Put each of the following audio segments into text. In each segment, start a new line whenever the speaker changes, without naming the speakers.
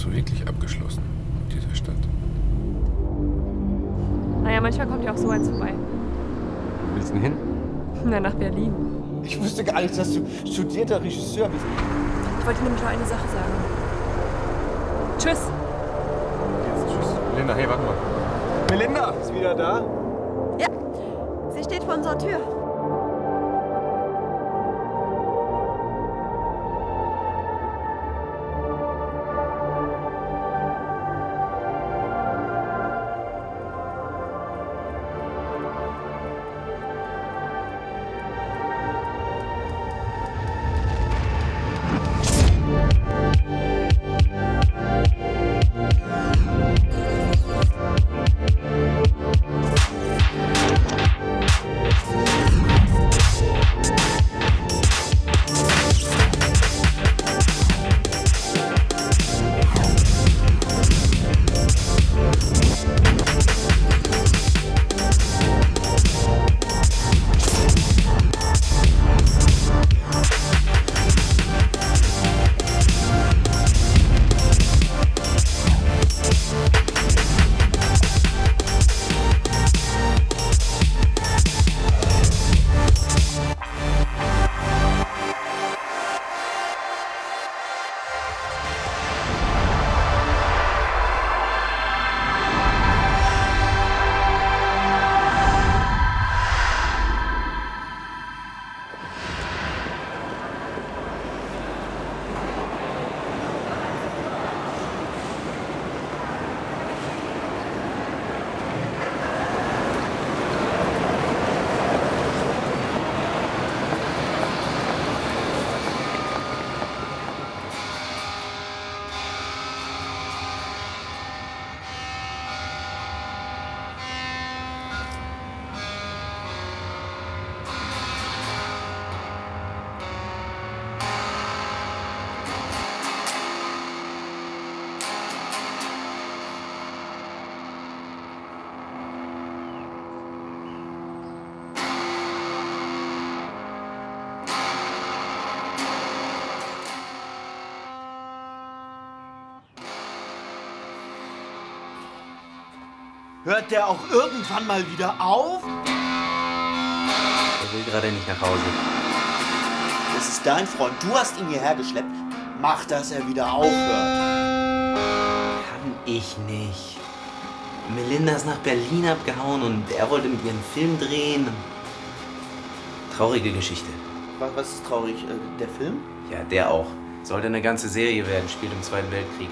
hast du wirklich abgeschlossen mit dieser Stadt?
Naja, manchmal kommt ja auch so eins vorbei.
Wo willst du denn hin?
Na, nach Berlin.
Ich wusste gar nicht, dass du studierter Regisseur bist.
Ich wollte dir nämlich noch eine Sache sagen. Tschüss.
Jetzt tschüss. Melinda, hey, warte mal.
Melinda ist wieder da.
Ja, sie steht vor unserer Tür.
Hört der auch irgendwann mal wieder auf?
Er will gerade nicht nach Hause.
Das ist dein Freund. Du hast ihn hierher geschleppt. Mach, dass er wieder aufhört.
Kann ich nicht. Melinda ist nach Berlin abgehauen und er wollte mit ihr einen Film drehen. Traurige Geschichte.
Was ist traurig? Der Film?
Ja, der auch. Sollte eine ganze Serie werden, spielt im Zweiten Weltkrieg.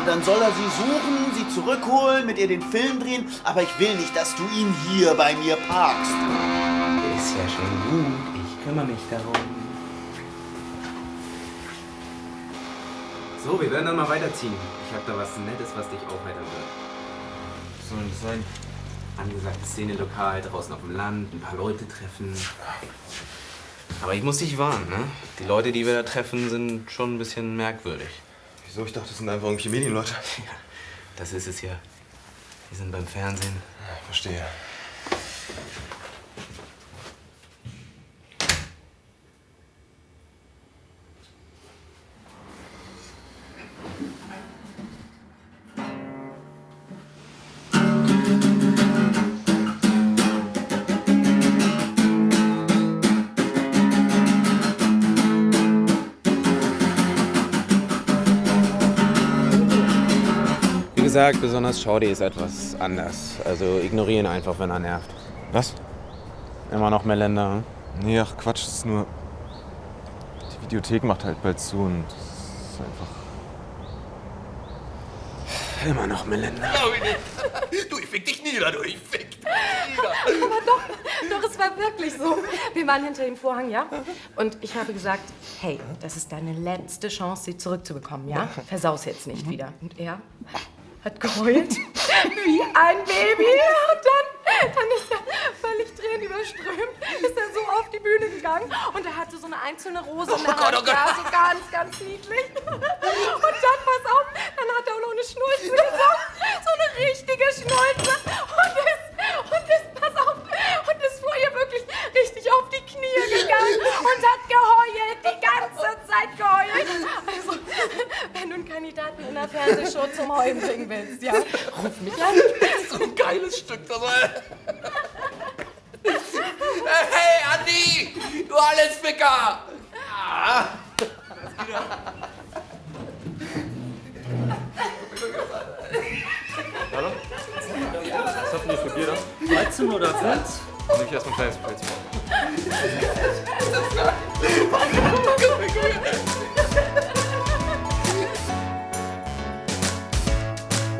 Dann soll er sie suchen, sie zurückholen, mit ihr den Film drehen. Aber ich will nicht, dass du ihn hier bei mir parkst.
Ist ja schon gut. Ich kümmere mich darum. So, wir werden dann mal weiterziehen. Ich habe da was Nettes, was dich aufheitern wird.
Was soll das sein?
Angesagtes Szenelokal, draußen auf dem Land, ein paar Leute treffen. Aber ich muss dich warnen, ne? Die Leute, die wir da treffen, sind schon ein bisschen merkwürdig.
Wieso? Ich dachte, das sind einfach irgendwelche Medienleute.
Ja, das ist es ja. Die sind beim Fernsehen.
Ja, verstehe.
Wie gesagt, besonders Shorty ist etwas anders. Also ignorieren einfach, wenn er nervt.
Was?
Immer noch Melinda. Hm?
Nee, ach Quatsch, das ist nur... Die Videothek macht halt bald zu und das ist einfach...
Immer noch Melinda.
Du, ich fick dich nieder, du, ich fick dich nieder.
Aber doch, es war wirklich so. Wir waren hinter dem Vorhang, ja? Und ich habe gesagt, hey, das ist deine letzte Chance, sie zurückzubekommen, ja? Versaus jetzt nicht wieder. Und er hat geheult wie ein Baby. Und dann ist er völlig tränenüberströmt, ist er so auf die Bühne gegangen und er hatte so eine einzelne Rose in der Hand.
Oh Gott.
Ja, so ganz, ganz niedlich. Und dann, pass auf, dann hat er auch noch eine Schnulze gesungen. So eine richtige Schnulze. Pass auf, und ist vor ihr wirklich richtig auf die Knie gegangen und hat geheult die Kandidaten in der Fernsehshow zum Heulen bringen willst, ja? Ruf mich an.
So ein geiles Stück dabei. Hey, Andi! Du Allesficker! Ja.
Hallo? Was habt ihr für Bier da?
13 oder 5?
Also ich erstmal ein kleines Pilz.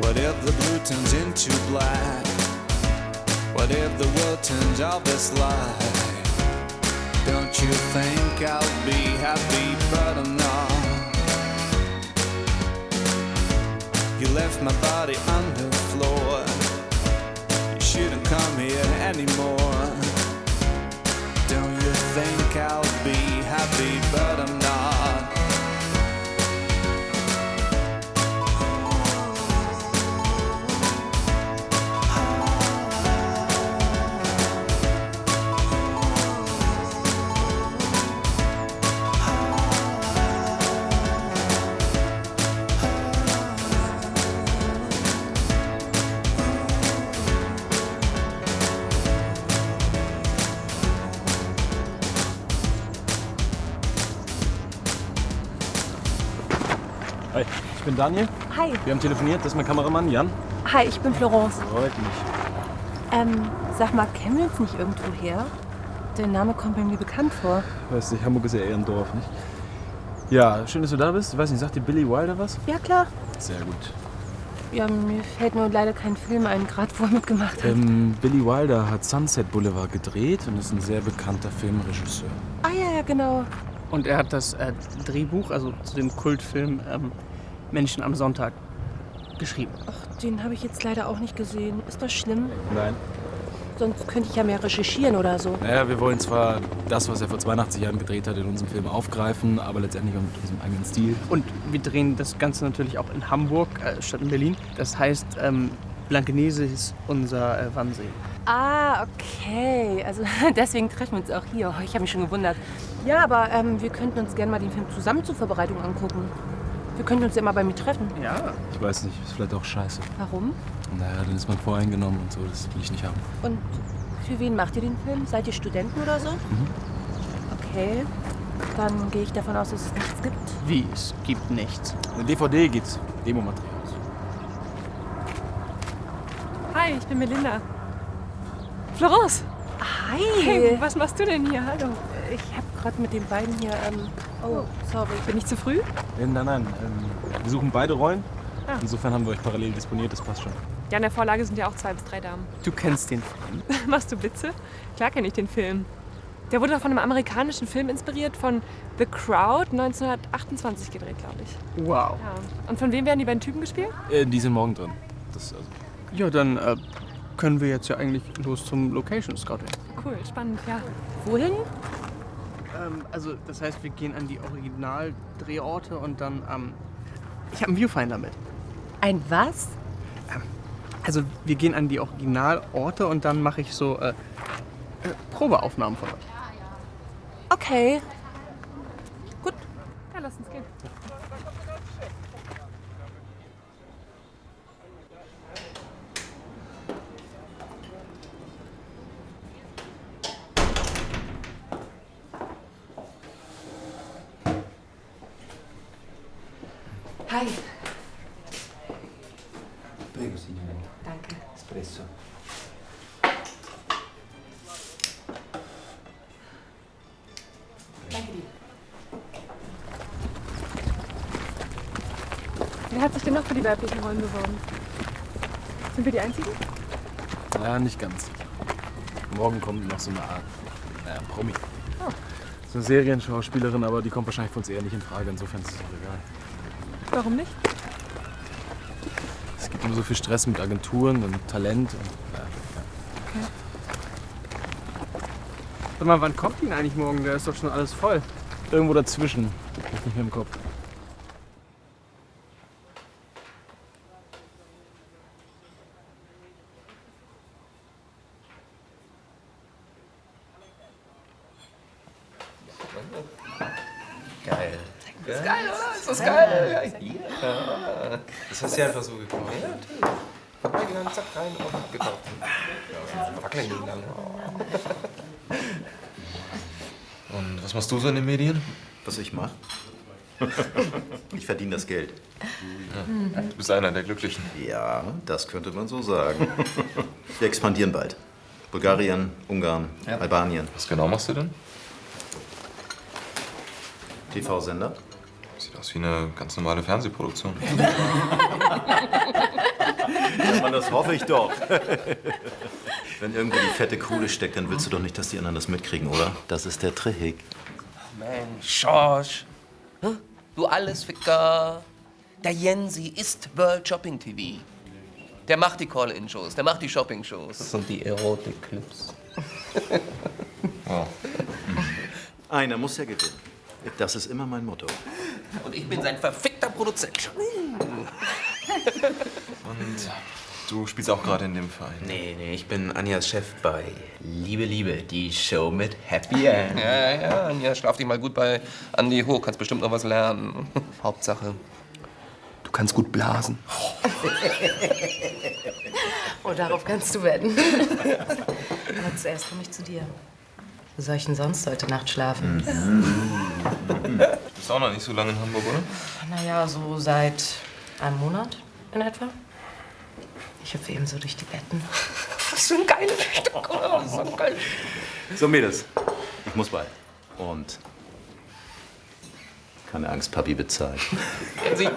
What if the blue turns into black? What if the world turns out this life? Don't you think I'll be happy, but I'm not? You left my body on the floor. You shouldn't come here anymore. Don't you think I'll be happy, but I'm not?
Hi, ich bin Daniel.
Hi.
Wir haben telefoniert, das ist mein Kameramann Jan.
Hi, ich bin Florence.
Freut mich.
Sag mal, kennen wir uns nicht irgendwo her? Der Name kommt mir bekannt vor.
Weißt du, Hamburg ist ja eher ein Dorf, nicht? Ja, schön, dass du da bist. Ich weiß nicht, sagt dir Billy Wilder was?
Ja, klar.
Sehr gut.
Ja, mir fällt nur leider kein Film ein, gerade wo er mitgemacht hat.
Billy Wilder hat Sunset Boulevard gedreht und ist ein sehr bekannter Filmregisseur.
Ah ja, genau.
Und er hat das Drehbuch, also zu dem Kultfilm Menschen am Sonntag, geschrieben.
Ach, den habe ich jetzt leider auch nicht gesehen. Ist das schlimm?
Nein.
Sonst könnte ich ja mehr recherchieren oder so.
Naja, wir wollen zwar das, was er vor 82 Jahren gedreht hat, in unserem Film aufgreifen, aber letztendlich auch mit unserem eigenen Stil.
Und wir drehen das Ganze natürlich auch in Hamburg statt in Berlin. Das heißt, Blankenese ist unser Wannsee.
Ah, okay. Also deswegen treffen wir uns auch hier. Oh, ich habe mich schon gewundert. Ja, aber wir könnten uns gerne mal den Film zusammen zur Vorbereitung angucken. Wir könnten uns ja mal bei mir treffen.
Ja.
Ich weiß nicht, ist vielleicht auch scheiße.
Warum?
Naja, dann ist man voreingenommen und so, das will ich nicht haben.
Und für wen macht ihr den Film? Seid ihr Studenten oder so? Okay. Dann gehe ich davon aus, dass es nichts gibt.
Wie? Es gibt nichts.
Eine DVD gibt's. Demomaterial.
Hi, ich bin Melinda. Florence!
Hi!
Hey, was machst du denn hier? Hallo.
Ich habe gerade mit den beiden hier... oh, sorry.
Bin ich zu früh?
Nein. Wir suchen beide Rollen.
Ah.
Insofern haben wir euch parallel disponiert, das passt schon.
Ja, in der Vorlage sind ja auch 2 bis 3 Damen.
Du kennst den Film.
Machst du Witze? Klar kenne ich den Film. Der wurde von einem amerikanischen Film inspiriert, von The Crowd, 1928 gedreht, glaube ich.
Wow.
Ja. Und von wem werden die beiden Typen gespielt?
Die sind morgen drin. Das, also.
Ja, dann können wir jetzt ja eigentlich los zum Location Scouting.
Cool, spannend, ja.
Wohin?
Also, das heißt, wir gehen an die Originaldrehorte und dann ich habe einen Viewfinder mit.
Ein was?
Also, wir gehen an die Originalorte und dann mache ich so Probeaufnahmen von euch.
Okay. Gut.
Ja, lass uns gehen.
Hi.
Prego, signore.
Danke.
Espresso.
Danke dir.
Wer hat sich denn noch für die weiblichen Rollen beworben? Sind wir die Einzigen?
Ja, nicht ganz. Morgen kommt noch so eine Art Promi. So eine Serienschauspielerin, aber die kommt wahrscheinlich für uns eher nicht in Frage. Insofern ist es auch egal.
Warum nicht?
Es gibt immer so viel Stress mit Agenturen und Talent. Und,
Okay.
Sag mal, wann kommt denn eigentlich morgen? Da ist doch schon alles voll.
Irgendwo dazwischen. Ich hab nicht mehr im Kopf.
Geil. Das ist geil, oder? Ist das geil?
Ja. Das hast du ja einfach so gekauft.
Ja, natürlich. Vorbeigegangen, zack, rein, auf, gekauft. Wackelig gegangen.
Und was machst du so in den Medien?
Was ich mache? Ich verdiene das Geld.
Ja, du bist einer der Glücklichen.
Ja, das könnte man so sagen. Wir expandieren bald. Bulgarien, Ungarn, Albanien.
Was genau machst du denn?
TV-Sender.
Sieht aus wie eine ganz normale Fernsehproduktion.
Ja, das hoffe ich doch. Wenn irgendwo die fette Kohle steckt, dann willst du doch nicht, dass die anderen das mitkriegen, oder? Das ist der Trick.
Mensch, Schorsch. Du Allesficker. Der Jensi ist World Shopping TV. Der macht die Call-In-Shows, der macht die Shopping-Shows. Das sind die Erotik-Clips.
Wow.
Einer muss ja gewinnen. Das ist immer mein Motto.
Und ich bin sein verfickter Produzent.
Und du spielst auch gerade in dem Verein.
Nee, ich bin Anjas Chef bei Liebe, Liebe, die Show mit Happy End.
Ja, Anja, schlaf dich mal gut bei Andi hoch, kannst bestimmt noch was lernen. Hauptsache, du kannst gut blasen.
Oh, darauf kannst du wetten. Aber zuerst komme ich zu dir. Wo soll ich denn sonst heute Nacht schlafen?
Du bist auch noch nicht so lange in Hamburg, oder?
Naja, so seit einem Monat in etwa. Ich hüpfe eben so durch die Betten.
Was für ein geiles Stück, oder? So geil.
So, Mädels, ich muss bald. Und keine Angst, Papi bezahlt.
Jensi.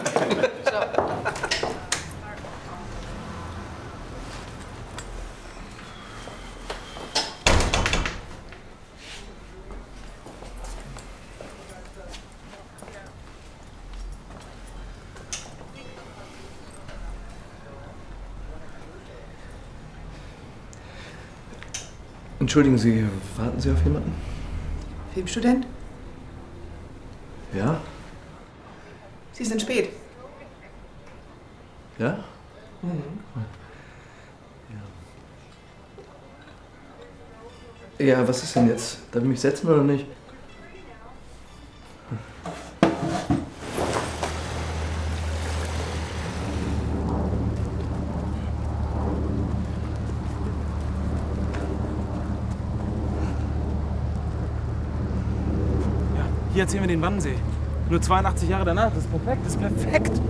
Entschuldigen Sie, warten Sie auf jemanden?
Filmstudent?
Ja?
Sie sind spät.
Ja? Ja, was ist denn jetzt? Darf ich mich setzen oder nicht?
Hier erzählen wir den Wannsee. Nur 82 Jahre danach, das ist perfekt, das ist perfekt.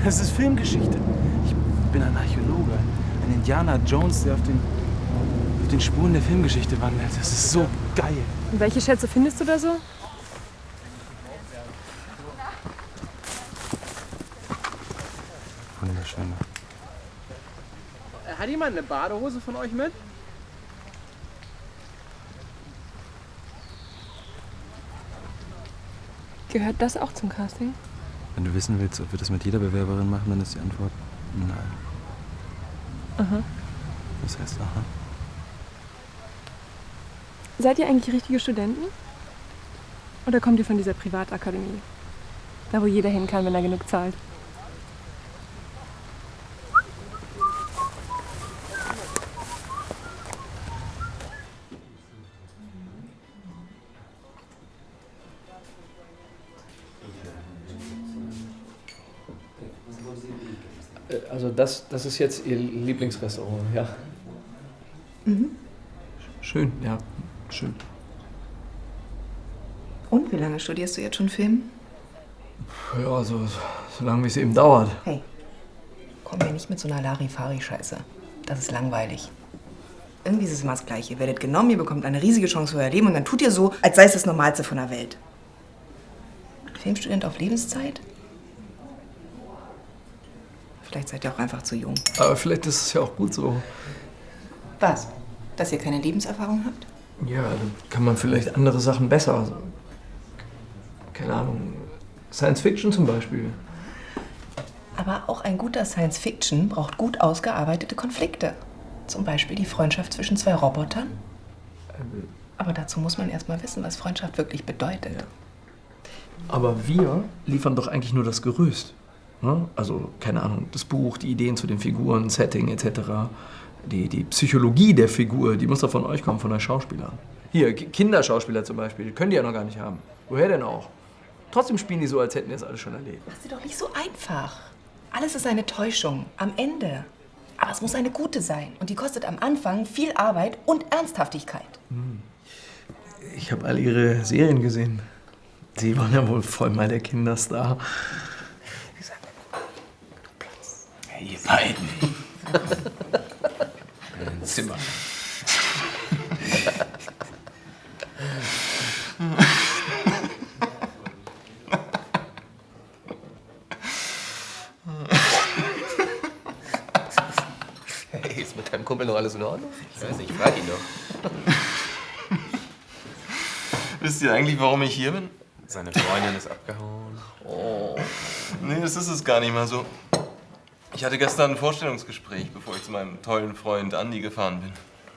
Das ist Filmgeschichte. Ich bin ein Archäologe, ein Indiana Jones, der auf den Spuren der Filmgeschichte wandelt. Das ist so geil.
Und welche Schätze findest du da so?
Wunderschön. Hat jemand eine Badehose von euch mit?
Gehört das auch zum Casting?
Wenn du wissen willst, ob wir das mit jeder Bewerberin machen, dann ist die Antwort nein.
Aha.
Was heißt aha?
Seid ihr eigentlich richtige Studenten? Oder kommt ihr von dieser Privatakademie? Da, wo jeder hin kann, wenn er genug zahlt.
Also das ist jetzt Ihr Lieblingsrestaurant, ja?
Mhm.
Schön, ja, schön.
Und wie lange studierst du jetzt schon Film?
Ja, so lange wie es eben dauert.
Hey, komm mir nicht mit so einer Larifari-Scheiße. Das ist langweilig. Irgendwie ist es immer das Gleiche. Ihr werdet genommen, ihr bekommt eine riesige Chance für euer Leben und dann tut ihr so, als sei es das Normalste von der Welt. Filmstudent auf Lebenszeit? Vielleicht seid ihr auch einfach zu jung.
Aber vielleicht ist es ja auch gut so.
Was? Dass ihr keine Lebenserfahrung habt?
Ja, dann kann man vielleicht andere Sachen besser. Also, keine Ahnung, Science Fiction zum Beispiel.
Aber auch ein guter Science Fiction braucht gut ausgearbeitete Konflikte. Zum Beispiel die Freundschaft zwischen zwei Robotern. Aber dazu muss man erst mal wissen, was Freundschaft wirklich bedeutet.
Ja. Aber wir liefern doch eigentlich nur das Gerüst. Ne? Also, keine Ahnung, das Buch, die Ideen zu den Figuren, Setting etc. Die Psychologie der Figur, die muss doch von euch kommen, von euch Schauspielern. Hier, Kinderschauspieler zum Beispiel, die können die ja noch gar nicht haben. Woher denn auch? Trotzdem spielen die so, als hätten wir es alles schon erlebt.
Mach sie doch nicht so einfach. Alles ist eine Täuschung. Am Ende. Aber es muss eine gute sein. Und die kostet am Anfang viel Arbeit und Ernsthaftigkeit.
Ich habe all ihre Serien gesehen. Sie waren ja wohl voll mal der Kinderstar.
Hey, ihr beiden. Ein Zimmer. Hey, ist mit deinem Kumpel noch alles in Ordnung?
Ich weiß nicht, ich frag ihn doch.
Wisst ihr eigentlich, warum ich hier bin?
Seine Freundin ist abgehauen.
Oh. Nee, das ist es gar nicht mal so. Ich hatte gestern ein Vorstellungsgespräch, bevor ich zu meinem tollen Freund Andi gefahren bin.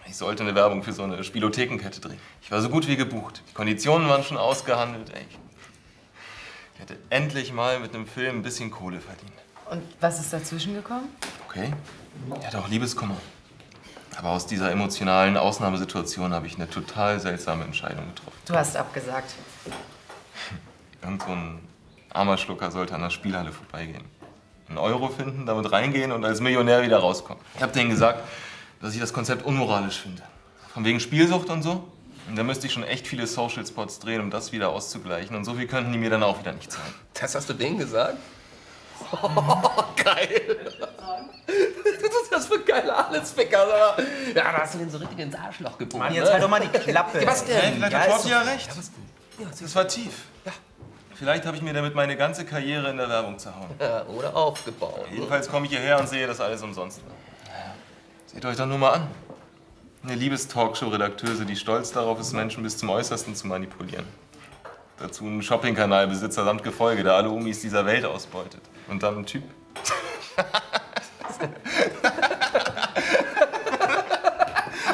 Ich sollte eine Werbung für so eine Spielothekenkette drehen. Ich war so gut wie gebucht. Die Konditionen waren schon ausgehandelt. Ey. Ich hätte endlich mal mit einem Film ein bisschen Kohle verdient.
Und was ist dazwischen gekommen?
Okay, ich hatte auch Liebeskummer. Aber aus dieser emotionalen Ausnahmesituation habe ich eine total seltsame Entscheidung getroffen.
Du hast abgesagt.
Irgend so ein armer Schlucker sollte an der Spielhalle vorbeigehen. einen Euro finden, damit reingehen und als Millionär wieder rauskommen. Ich habe denen gesagt, dass ich das Konzept unmoralisch finde. Von wegen Spielsucht und so. Und da müsste ich schon echt viele Social Spots drehen, um das wieder auszugleichen. Und so viel könnten die mir dann auch wieder nicht zahlen.
Das hast du denen gesagt? Oh, geil. Das ist das für geile Allesficker. Ja, da hast du den so richtig ins Arschloch gebogen.
Mann, jetzt halt doch mal die Klappe.
Was denn?
Hey, vielleicht hat Torti ja recht.
Ja,
das war tief. Ja. Vielleicht habe ich mir damit meine ganze Karriere in der Werbung zerhauen.
Ja, oder aufgebaut.
Jedenfalls komme ich hierher und sehe, dass alles umsonst war. Seht euch doch nur mal an. Eine Liebestalkshow-Redakteuse, die stolz darauf ist, Menschen bis zum Äußersten zu manipulieren. Dazu ein Shopping-Kanalbesitzer samt Gefolge, der alle Omis dieser Welt ausbeutet. Und dann ein Typ.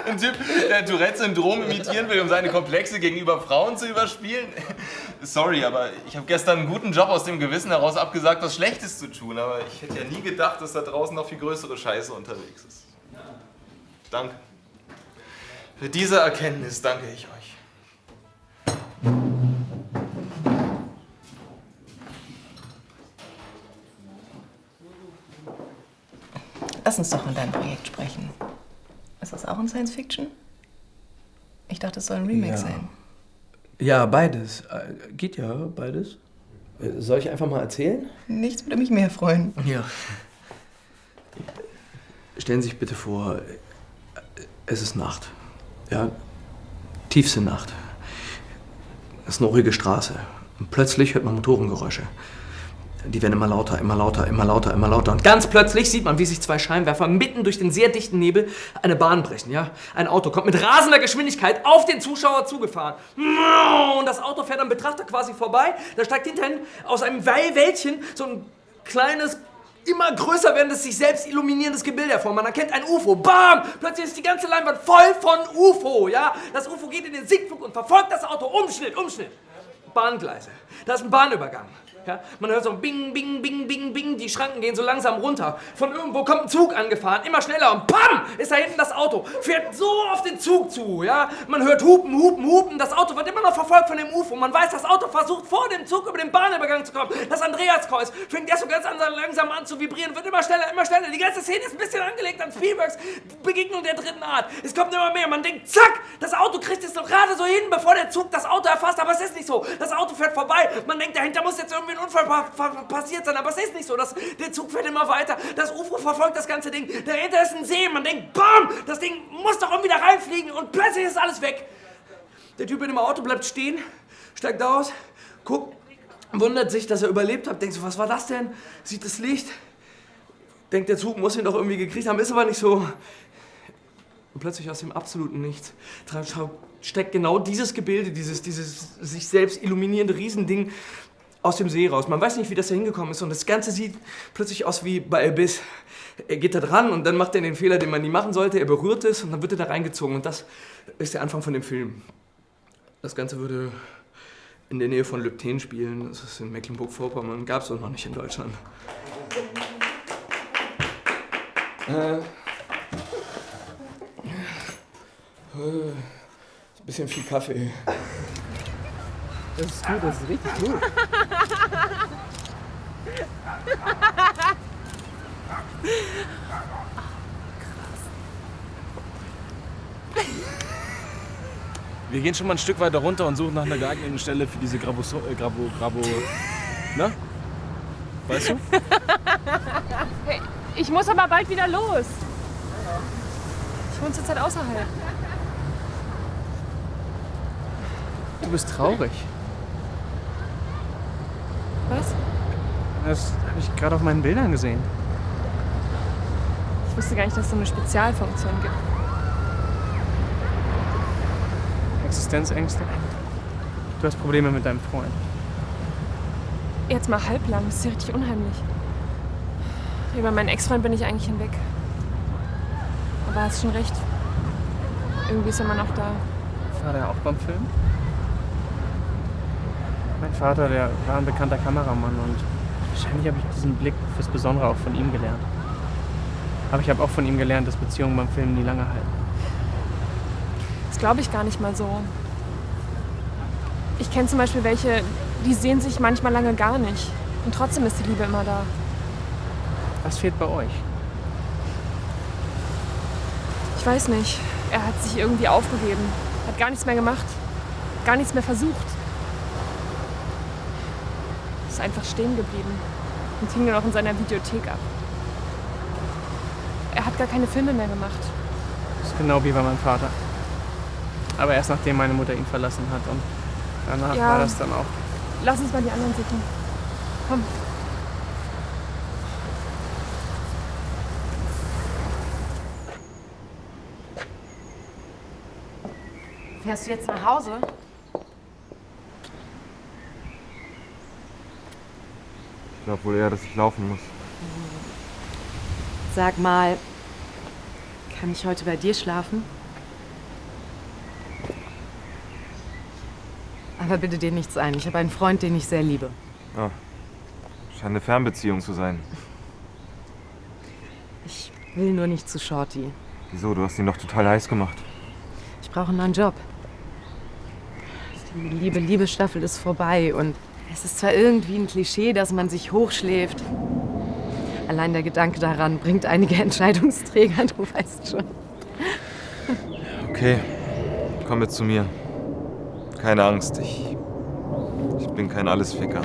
Ein Typ, der Tourette-Syndrom imitieren will, um seine Komplexe gegenüber Frauen zu überspielen. Sorry, aber ich habe gestern einen guten Job aus dem Gewissen heraus abgesagt, was Schlechtes zu tun. Aber ich hätte ja nie gedacht, dass da draußen noch viel größere Scheiße unterwegs ist. Danke. Für diese Erkenntnis danke ich euch.
Lass uns doch von deinem Projekt sprechen. Ist das auch in Science Fiction? Ich dachte, es soll ein Remake sein.
Ja, beides. Geht ja, beides. Soll ich einfach mal erzählen?
Nichts würde mich mehr freuen.
Ja. Stellen Sie sich bitte vor, es ist Nacht. Ja, tiefste Nacht. Es ist eine ruhige Straße. Und plötzlich hört man Motorengeräusche. Die werden immer lauter, immer lauter, immer lauter, immer lauter. Und ganz plötzlich sieht man, wie sich zwei Scheinwerfer mitten durch den sehr dichten Nebel eine Bahn brechen. Ja? Ein Auto kommt mit rasender Geschwindigkeit auf den Zuschauer zugefahren. Und das Auto fährt am Betrachter quasi vorbei. Da steigt hinterhin aus einem Wäldchen so ein kleines, immer größer werdendes, sich selbst illuminierendes Gebilde hervor. Man erkennt ein UFO. Bam! Plötzlich ist die ganze Leinwand voll von UFO. Ja? Das UFO geht in den Sinkflug und verfolgt das Auto. Umschnitt. Bahngleise. Da ist ein Bahnübergang. Ja, man hört so ein Bing, Bing, Bing, Bing, Bing. Die Schranken gehen so langsam runter. Von irgendwo kommt ein Zug angefahren, immer schneller und PAM! Ist da hinten das Auto. Fährt so auf den Zug zu, ja. Man hört Hupen, Hupen, Hupen. Das Auto wird immer noch verfolgt von dem UFO. Man weiß, das Auto versucht vor dem Zug über den Bahnübergang zu kommen. Das Andreaskreuz fängt erst so ganz langsam an zu vibrieren, wird immer schneller, immer schneller. Die ganze Szene ist ein bisschen angelegt an Spielbergs Begegnung der dritten Art. Es kommt immer mehr. Man denkt, zack, das Auto kriegt es noch gerade so hin, bevor der Zug das Auto erfasst. Aber es ist nicht so. Das Auto fährt vorbei. Man denkt, dahinter muss jetzt irgendwie ein Unfall passiert sein, aber es ist nicht so. Der Zug fährt immer weiter. Das UFO verfolgt das ganze Ding. Dahinter ist ein See. Man denkt, bam, das Ding muss doch irgendwie da reinfliegen und plötzlich ist alles weg. Der Typ in dem Auto bleibt stehen, steigt aus, guckt, wundert sich, dass er überlebt hat. Denkt so, was war das denn? Sieht das Licht. Denkt, der Zug muss ihn doch irgendwie gekriegt haben. Ist aber nicht so. Und plötzlich aus dem absoluten Nichts steckt genau dieses Gebilde, dieses sich selbst illuminierende Riesending aus dem See raus. Man weiß nicht, wie das da hingekommen ist und das Ganze sieht plötzlich aus wie bei Abyss. Er geht da dran und dann macht er den Fehler, den man nie machen sollte. Er berührt es und dann wird er da reingezogen und das ist der Anfang von dem Film. Das Ganze würde in der Nähe von Lübten spielen. Das ist in Mecklenburg-Vorpommern. Gab es auch noch nicht in Deutschland. Ein bisschen viel Kaffee.
Das ist gut, das ist richtig gut.
Wir gehen schon mal ein Stück weiter runter und suchen nach einer geeigneten Stelle für diese Grabo... Na? Weißt du?
Hey, ich muss aber bald wieder los. Ich wohne zurzeit außerhalb.
Du bist traurig.
Was?
Das habe ich gerade auf meinen Bildern gesehen.
Ich wusste gar nicht, dass es so eine Spezialfunktion gibt.
Existenzängste. Du hast Probleme mit deinem Freund.
Jetzt mal halblang, das ist ja richtig unheimlich. Über meinen Ex-Freund bin ich eigentlich hinweg. Aber hast schon recht. Irgendwie ist er immer noch da.
War der auch beim Film? Mein Vater, der war ein bekannter Kameramann und wahrscheinlich habe ich diesen Blick fürs Besondere auch von ihm gelernt. Aber ich habe auch von ihm gelernt, dass Beziehungen beim Film nie lange halten.
Das glaube ich gar nicht mal so. Ich kenne zum Beispiel welche, die sehen sich manchmal lange gar nicht. Und trotzdem ist die Liebe immer da.
Was fehlt bei euch?
Ich weiß nicht. Er hat sich irgendwie aufgegeben. Hat gar nichts mehr gemacht. Gar nichts mehr versucht. Ist einfach stehen geblieben. Und hing nur noch in seiner Videothek ab. Er hat gar keine Filme mehr gemacht.
Das ist genau wie bei meinem Vater. Aber erst nachdem meine Mutter ihn verlassen hat. Und danach war das dann auch.
Lass uns mal die anderen suchen. Komm.
Fährst du jetzt nach Hause?
Ich glaube wohl eher, dass ich laufen muss.
Sag mal, kann ich heute bei dir schlafen? Aber bitte dir nichts ein. Ich habe einen Freund, den ich sehr liebe.
Ja. Scheint eine Fernbeziehung zu sein.
Ich will nur nicht zu Shorty.
Wieso? Du hast ihn doch total heiß gemacht.
Ich brauche einen neuen Job. Die Liebe-Liebe-Staffel ist vorbei und es ist zwar irgendwie ein Klischee, dass man sich hochschläft. Allein der Gedanke daran bringt einige Entscheidungsträger, du weißt schon.
Okay, komm mit zu mir. Keine Angst, ich bin kein Allesficker.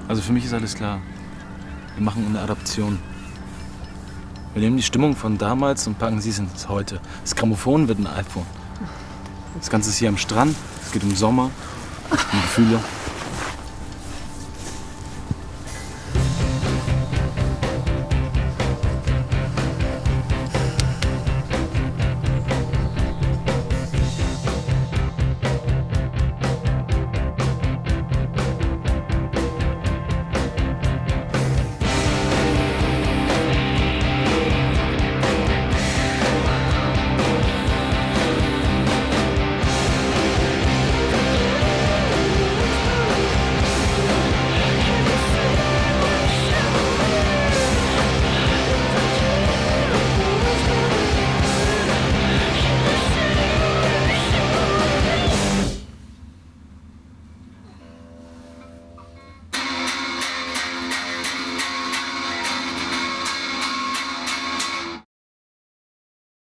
Also für mich ist alles klar. Wir machen eine Adaption. Wir nehmen die Stimmung von damals und packen sie ins Heute. Das Grammophon wird ein iPhone. Das Ganze ist hier am Strand. Es geht um Sommer, um Gefühle.